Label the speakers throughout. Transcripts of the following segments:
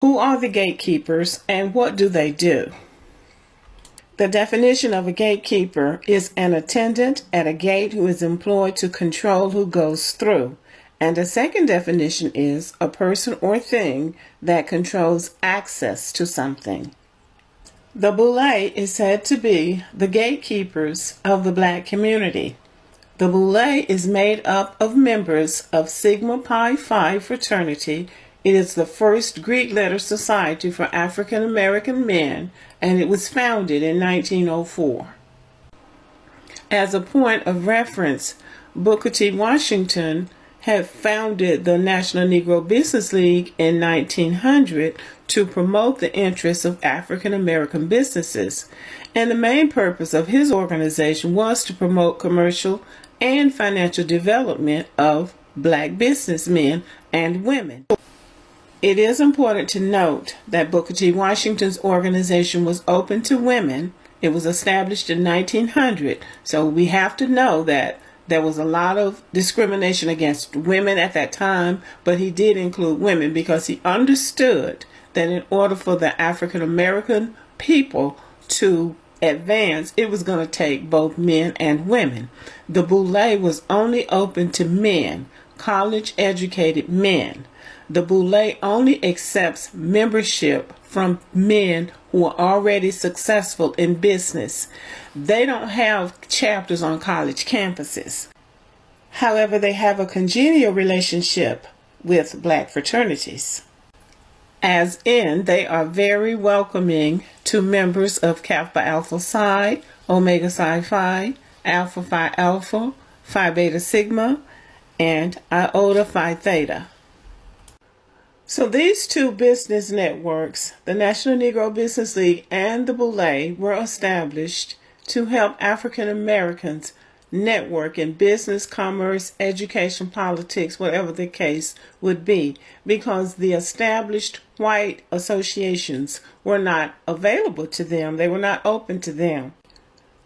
Speaker 1: Who are the gatekeepers and what do they do? The definition of a gatekeeper is an attendant at a gate who is employed to control who goes through. And the second definition is a person or thing that controls access to something. The Boule is said to be the gatekeepers of the Black community. The Boule is made up of members of Sigma Pi Phi fraternity. It is the first Greek letter society for African American men, and it was founded in 1904. As a point of reference, Booker T. Washington had founded the National Negro Business League in 1900 to promote the interests of African American businesses, and the main purpose of his organization was to promote commercial and financial development of Black businessmen and women. It is important to note that Booker T. Washington's organization was open to women. It was established in 1900, so we have to know that there was a lot of discrimination against women at that time, but he did include women because he understood that in order for the African American people to advance, it was going to take both men and women. The Boule was only open to men, college-educated men. The Boule only accepts membership from men who are already successful in business. They don't have chapters on college campuses. However, they have a congenial relationship with Black fraternities. As in, they are very welcoming to members of Kappa Alpha Psi, Omega Psi Phi, Alpha Phi Alpha, Phi Beta Sigma, and Iota Phi Theta. So these two business networks, the National Negro Business League and the Boule, were established to help African Americans network in business, commerce, education, politics, whatever the case would be, because the established white associations were not available to them. They were not open to them.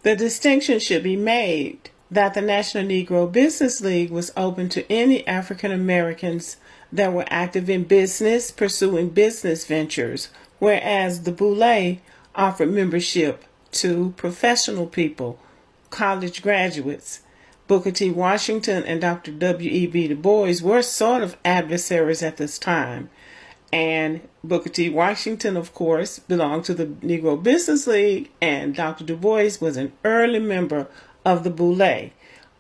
Speaker 1: The distinction should be made that the National Negro Business League was open to any African Americans that were active in business, pursuing business ventures, whereas the Boule offered membership to professional people, college graduates. Booker T. Washington and Dr. W.E.B. Du Bois were sort of adversaries at this time. And Booker T. Washington, of course, belonged to the Negro Business League, and Dr. Du Bois was an early member of the Boule.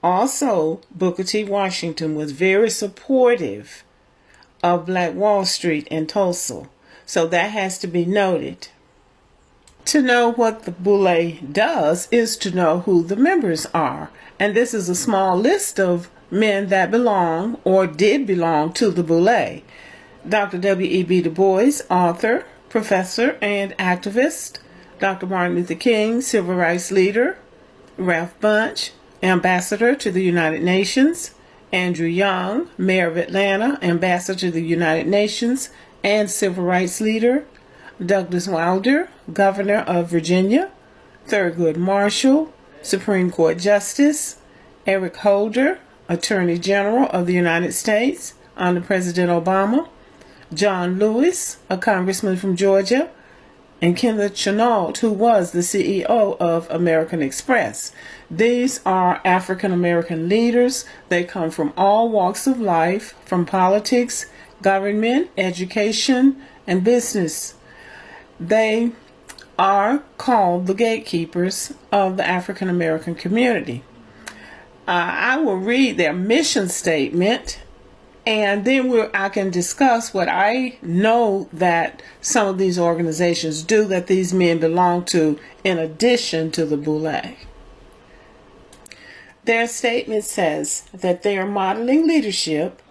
Speaker 1: Also, Booker T. Washington was very supportive of Black Wall Street in Tulsa. So that has to be noted. To know what the Boule does is to know who the members are. And this is a small list of men that belong or did belong to the Boule. Dr. W.E.B. Du Bois, author, professor, and activist. Dr. Martin Luther King, civil rights leader. Ralph Bunche, ambassador to the United Nations. Andrew Young, mayor of Atlanta, ambassador to the United Nations and civil rights leader. Douglas Wilder, governor of Virginia. Thurgood Marshall, Supreme Court Justice. Eric Holder, Attorney General of the United States under President Obama. John Lewis, a congressman from Georgia. And Kenneth Chenault, who was the CEO of American Express. These are African American leaders. They come from all walks of life, from politics, government, education, and business. They are called the gatekeepers of the African American community. I will read their mission statement, and then I can discuss what I know that some of these organizations do that these men belong to in addition to the Boule. Their statement says that they are modeling leadership,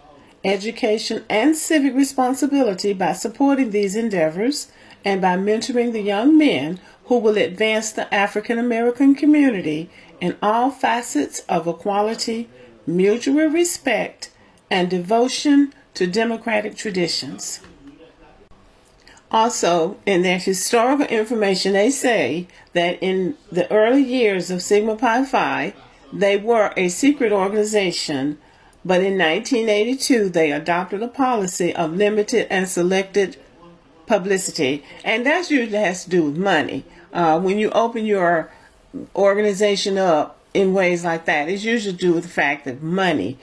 Speaker 1: education, and civic responsibility by supporting these endeavors and by mentoring the young men who will advance the African American community in all facets of equality, mutual respect, and devotion to democratic traditions. Also, in their historical information, they say that in the early years of Sigma Pi Phi, they were a secret organization, but in 1982 they adopted a policy of limited and selected publicity, and that usually has to do with money. When you open your organization up in ways like that, it's usually to do with the fact that money